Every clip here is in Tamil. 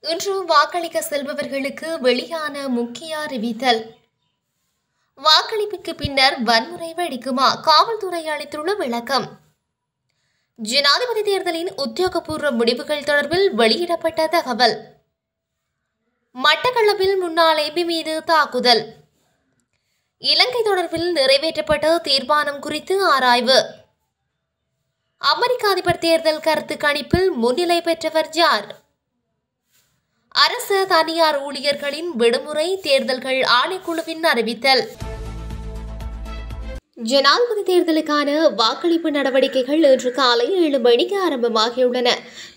இன்று வாக்களிக்க செல்பவர்களுக்கு வெளியான முக்கிய அறிவித்தல். வாக்களிப்புக்கு பின்னர் வன்முறை வெடிக்குமா? காவல்துறை அளித்துள்ள விளக்கம். ஜனாதிபதி தேர்தலின் உத்தியோகபூர்வ முடிவுகள் தொடர்பில் வெளியிடப்பட்ட தகவல். மட்டக்களப்பில் முன்னாள் எம்பி மீது தாக்குதல். இலங்கை தொடர்பில் நிறைவேற்றப்பட்ட தீர்மானம் குறித்து ஆராய்வு. அமெரிக்க அதிபர் தேர்தல் கருத்து கணிப்பில் முன்னிலை பெற்றவர் யார்? அரசு தனியார் ஊழியர்களின் விடுமுறை தேர்தல்கள் ஆணைக்குழுவின் அறிவித்தல். ஜனாதிபதி தேர்தலுக்கான வாக்களிப்பு நடவடிக்கைகள் இன்று காலை 7 மணிக்கு ஆரம்பமாகியுள்ளன.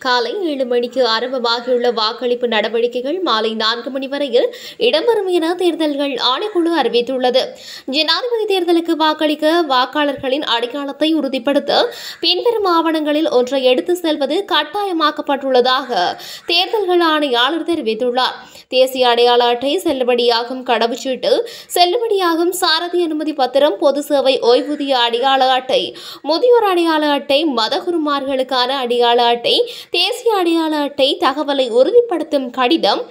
காலை 7 மணிக்கு ஆரம்பமாகியுள்ள வாக்களிப்பு நடவடிக்கைகள் மாலை 4 மணி வரையில் இடம்பெறும் என தேர்தல்கள் ஆணைக்குழு அறிவித்துள்ளது. ஜனாதிபதி தேர்தலுக்கு வாக்களிக்க வாக்காளர்களின் அடையாளத்தை உறுதிப்படுத்த பின்வரும் ஆவணங்களில் ஒன்றை எடுத்து செல்வது கட்டாயமாக்கப்பட்டுள்ளதாக தேர்தல்கள் ஆணையாளர் தெரிவித்துள்ளார். தேசிய அடையாள அட்டை, செல்லுபடியாகும் கடவுச்சீட்டு, செல்லுபடியாகும் சாரதி அனுமதி பத்திரம், பொது சேவை ஓய்வூதிய அடையாள அட்டை, முதியோர் அடையாள அட்டை, மதகுருமார்களுக்கான அடையாள அட்டை, தேசிய அடையாள அட்டை, தகவலை உறுதிப்படுத்தும் கடிதம்,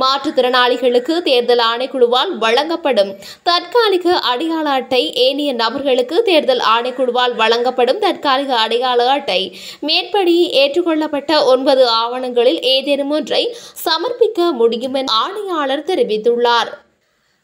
மாற்றுத்திறனாளிகளுக்கு தேர்தல் ஆணைக்குழுவால் வழங்கப்படும் தற்காலிக அடையாள அட்டை, ஏனைய நபர்களுக்கு தேர்தல் ஆணைக்குழுவால் வழங்கப்படும் தற்காலிக அடையாள அட்டை. மேற்படி ஏற்றுக்கொள்ளப்பட்ட 9 ஆவணங்களில் ஏதேனும் ஒன்றை சமர்ப்பிக்க முடியும் என ஆணையாளர் தெரிவித்துள்ளார்.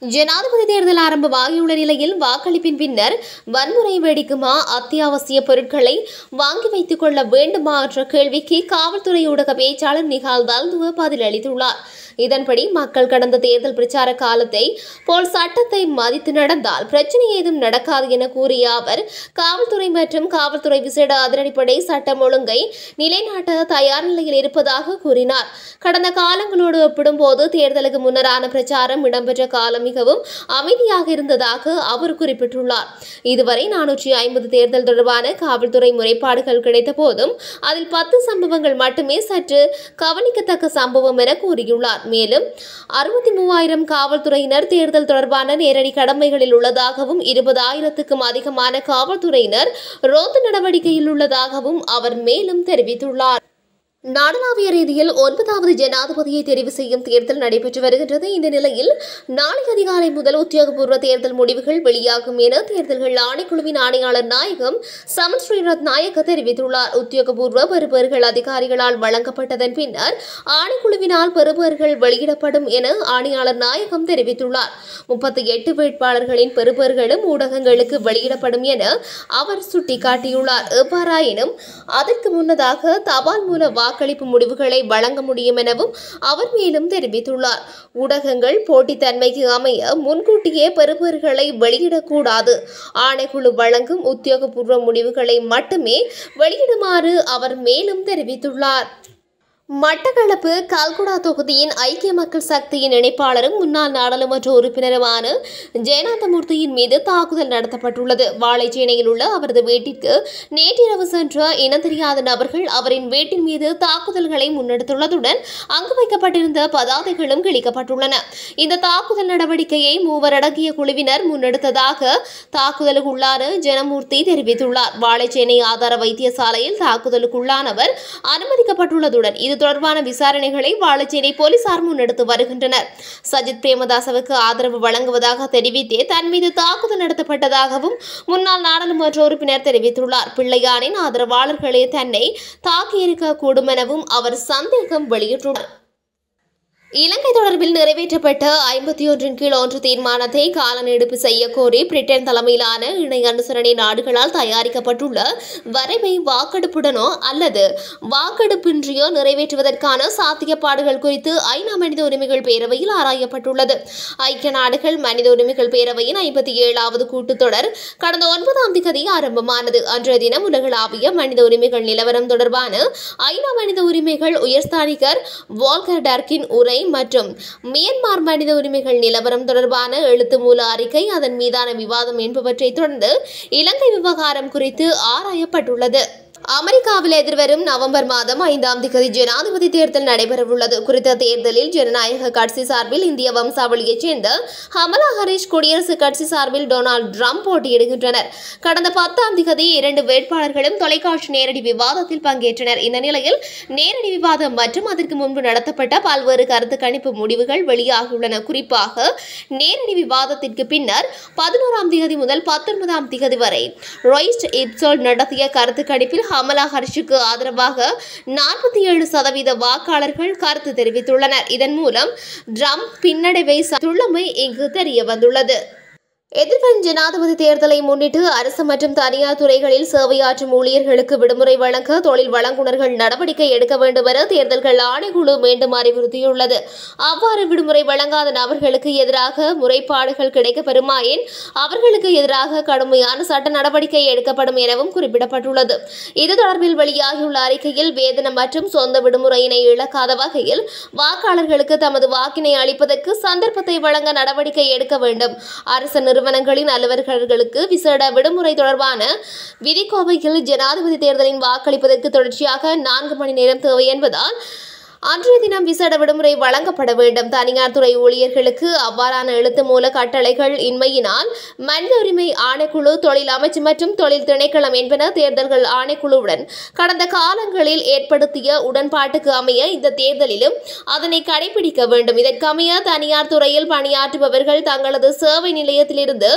ஜனாதிபதி தேர்தல் ஆரம்பமாகியுள்ள நிலையில் வாக்களிப்பின் பின்னர் வன்முறை வெடிக்குமா? அத்தியாவசிய பொருட்களை வாங்கி வைத்துக் கொள்ள வேண்டுமா என்ற கேள்விக்கு காவல்துறை ஊடக பேச்சாளர் நிகால் தல்துவ பதிலளித்துள்ளார். இதன்படி மக்கள் கடந்த தேர்தல் பிரச்சார காலத்தை போல் சட்டத்தை மதித்து நடந்தால் பிரச்சனை ஏதும் நடக்காது என கூறிய அவர், காவல்துறை மற்றும் காவல்துறை விசேட அதிரடிப்படை சட்டம் ஒழுங்கை நிலைநாட்ட தயார் நிலையில் இருப்பதாக கூறினார். கடந்த காலங்களோடு ஒப்பிடும்போது தேர்தலுக்கு முன்னரான பிரச்சாரம் இடம்பெற்ற காலம் மிகவும் அமைதியாக இருந்ததாக அவர் குறிப்பிட்டுள்ளார். இதுவரை 450 தேர்தல் தொடர்பான காவல்துறை முறைப்பாடுகள் கிடைத்த போதும் அதில் 10 சம்பவங்கள் மட்டுமே சற்று கவனிக்கத்தக்க சம்பவம் என கூறியுள்ளார். மேலும் 63,000 காவல்துறையினர் தேர்தல் தொடர்பான நேரடி கடமைகளில் உள்ளதாகவும் 20,000க்கும் அதிகமான காவல்துறையினர் ரோந்து நடவடிக்கையில் உள்ளதாகவும் அவர் மேலும் தெரிவித்துள்ளார். நாடளாவிய ரீதியில் 9வது ஜனாதிபதியை தெரிவு செய்யும் தேர்தல் நடைபெற்று வருகின்றது. இந்த நிலையில் நாளை அதிகாலை முதல் உத்தியோகபூர்வ தேர்தல் முடிவுகள் வெளியாகும் என தேர்தல்கள் ஆணைக்குழுவின் ஆணையாளர் நாயகம் சமன் ஸ்ரீநாத் நாயக்க தெரிவித்துள்ளார். உத்தியோகபூர்வ பெறுபேறுகள் அதிகாரிகளால் வழங்கப்பட்டதன் பின்னர் ஆணைக்குழுவினால் பெறுபேறுகள் வெளியிடப்படும் என ஆணையாளர் நாயகம் தெரிவித்துள்ளார். 38 வேட்பாளர்களின் பெறுபேறுகளும் ஊடகங்களுக்கு வெளியிடப்படும் என அவர் சுட்டிக்காட்டியுள்ளார். எவ்வாறாயினும் அதற்கு முன்னதாக தபால் மூல வாக்களிப்பு முடிவுகளை வழங்க முடியும் எனவும் அவர் மேலும் தெரிவித்துள்ளார். ஊடகங்கள் போட்டித்தன்மைக்கு அமைய முன்கூட்டியே பெறுபேறுகளை வெளியிடக்கூடாது. ஆணைக்குழு வழங்கும் உத்தியோகபூர்வ முடிவுகளை மட்டுமே வெளியிடுமாறு அவர் மேலும் தெரிவித்துள்ளார். மட்டக்களப்பு கல்குடா தொகுதியின் ஐக்கிய மக்கள் சக்தியின் இணைப்பாளரும் முன்னாள் நாடாளுமன்ற உறுப்பினருமான ஜெயநாதமூர்த்தியின் மீது தாக்குதல் நடத்தப்பட்டுள்ளது. வாழைச்சேனையில் உள்ள அவரது வீட்டிற்கு நேற்றிரவு சென்ற இனந்தெரியாத நபர்கள் அவரின் வீட்டின் மீது தாக்குதல்களை முன்னெடுத்துள்ளதுடன் அங்கு வைக்கப்பட்டிருந்த பதாதைகளும் கிழிக்கப்பட்டுள்ளன. இந்த தாக்குதல் நடவடிக்கையை 3 அடங்கிய குழுவினர் முன்னெடுத்ததாக தாக்குதலுக்குள்ளான ஜெயநாதமூர்த்தி தெரிவித்துள்ளார். வாழைச்சேனை ஆதார வைத்தியசாலையில் தாக்குதலுக்குள்ளானவர் அனுமதிக்கப்பட்டுள்ளதுடன் இது தொடர்பான விசாரணைகளை வாழைச்சேனை போலீசார் முன்னெடுத்து வருகின்றனர். சஜித் பிரேமதாசவுக்கு ஆதரவு வழங்குவதாக தெரிவித்தே தன் மீது தாக்குதல் நடத்தப்பட்டதாகவும் முன்னாள் நாடாளுமன்ற உறுப்பினர் தெரிவித்துள்ளார். பிள்ளையானின் ஆதரவாளர்களே தன்னை தாக்கியிருக்க கூடும் எனவும் அவர் சந்தேகம் வெளியிட்டுள்ளார். இலங்கை தொடர்பில் நிறைவேற்றப்பட்ட 51 கீழ் 1 தீர்மானத்தை கால நீடிப்பு செய்ய கோரி பிரிட்டன் தலைமையிலான இணை அனுசரணை நாடுகளால் தயாரிக்கப்பட்டுள்ள வரைவை வாக்கெடுப்புடனோ அல்லது வாக்கெடுப்பின்றியோ நிறைவேற்றுவதற்கான சாத்தியப்பாடுகள் குறித்து ஐநா மனித உரிமைகள் பேரவையில் ஆராயப்பட்டுள்ளது. ஐக்கிய நாடுகள் மனித உரிமைகள் பேரவையின் 57வது கூட்டத்தொடர் கடந்த 9ஆம் தேதி ஆரம்பமானது. அன்றைய தினம் உலகளாவிய மனித உரிமைகள் நிலவரம் தொடர்பான ஐநா மனித உரிமைகள் உயர்ஸ்தானிகர் வால்கர் டர்க்கின் உரை மற்றும் மியான்மர் மனித உரிமைகள் நிலவரம் தொடர்பான எழுத்து மூல அறிக்கை, அதன் மீதான விவாதம் என்பவற்றை தொடர்ந்து இலங்கை விவகாரம் குறித்து ஆராயப்பட்டுள்ளது. அமெரிக்காவில் எதிர்வரும் நவம்பர் மாதம் 5ஆம் தேதி ஜனாதிபதி தேர்தல் நடைபெறவுள்ளது. குறித்த தேர்தலில் ஜனநாயக கட்சி சார்பில் இந்திய வம்சாவளியைச் சேர்ந்த கமலா ஹாரிஸ், குடியரசுக் கட்சி சார்பில் டொனால்டு டிரம்ப் போட்டியிடுகின்றனர். கடந்த 10ஆம் தேதி 2 வேட்பாளர்களும் தொலைக்காட்சி நேரடி விவாதத்தில் பங்கேற்றனர். இந்த நிலையில் நேரடி விவாதம் மற்றும் அதற்கு முன்பு நடத்தப்பட்ட பல்வேறு கருத்து கணிப்பு முடிவுகள் வெளியாகியுள்ளன. குறிப்பாக நேரடி விவாதத்திற்கு பின்னர் 11ஆம் தேதி முதல் 19ஆம் தேதி வரை ராய்ஸ் இப்சோல் நடத்திய கருத்து கணிப்பில் கமலா ஹாரிஸுக்கு ஆதரவாக 47% வாக்காளர்கள் கருத்து தெரிவித்துள்ளனர். இதன் மூலம் டிரம்ப் பின்னடைவை சந்தித்துள்ளமை இங்கு தெரிய வந்துள்ளது. எதிர்வரும் ஜனாதிபதி தேர்தலை முன்னிட்டு அரசு மற்றும் தனியார் துறைகளில் சேவையாற்றும் ஊழியர்களுக்கு விடுமுறை வழங்க தொழில் வழங்குநர்கள் நடவடிக்கை எடுக்க வேண்டும் என தேர்தல்கள் ஆணைக்குழு மீண்டும் அறிவுறுத்தியுள்ளது. அவ்வாறு விடுமுறை வழங்காத நபர்களுக்கு எதிராக முறைப்பாடுகள் கிடைக்கப்பெறுமாயின் அவர்களுக்கு எதிராக கடுமையான சட்ட நடவடிக்கை எடுக்கப்படும் எனவும் குறிப்பிடப்பட்டுள்ளது. இது தொடர்பில் வெளியாகியுள்ள அறிக்கையில் வேதனம் மற்றும் சொந்த விடுமுறையினை இழக்காத வகையில் வாக்காளர்களுக்கு தமது வாக்கினை அளிப்பதற்கு சந்தர்ப்பத்தை வழங்க நடவடிக்கை எடுக்க வேண்டும். அரசு நிறுவனங்களின் அலுவலர்களுக்கு விசேட விடுமுறை தொடர்பான விதிக்கோவையில் ஜனாதிபதி தேர்தலின் வாக்களிப்பதற்கு தொடர்ச்சியாக 4 மணி நேரம் தேவை என்பதால் அன்றைய தினம் விசேட விடுமுறை வழங்கப்பட வேண்டும். தனியார் துறை ஊழியர்களுக்கு அவ்வாறான எழுத்து மூல கட்டளைகள் இன்மையினால் மனித உரிமை ஆணைக்குழு, தொழில் அமைச்சு மற்றும் தொழில் திணைக்களம் என்பன தேர்தல்கள் ஆணைக்குழுவுடன் கடந்த காலங்களில் ஏற்படுத்திய உடன்பாட்டுக்கு அமைய இந்த தேர்தலிலும் அதனை கடைபிடிக்க வேண்டும். இதற்கமைய தனியார் துறையில் பணியாற்றுபவர்கள் தங்களது சேவை நிலையத்திலிருந்து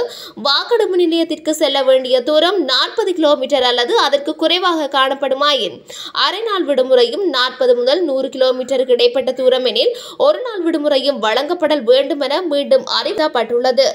வாக்கெடுப்பு நிலையத்திற்கு செல்ல வேண்டிய தூரம் 40 கிலோமீட்டர் அல்லது அதற்கு குறைவாக காணப்படுமாயின் அரை நாள் விடுமுறையும், 40 முதல் 100 கிலோமீட்டருக்கு இடைப்பட்ட தூரம் எனில் ஒரு நாள் விடுமுறையும் வழங்கப்படல் வேண்டும் என மீண்டும் அறிவிக்கப்பட்டுள்ளது.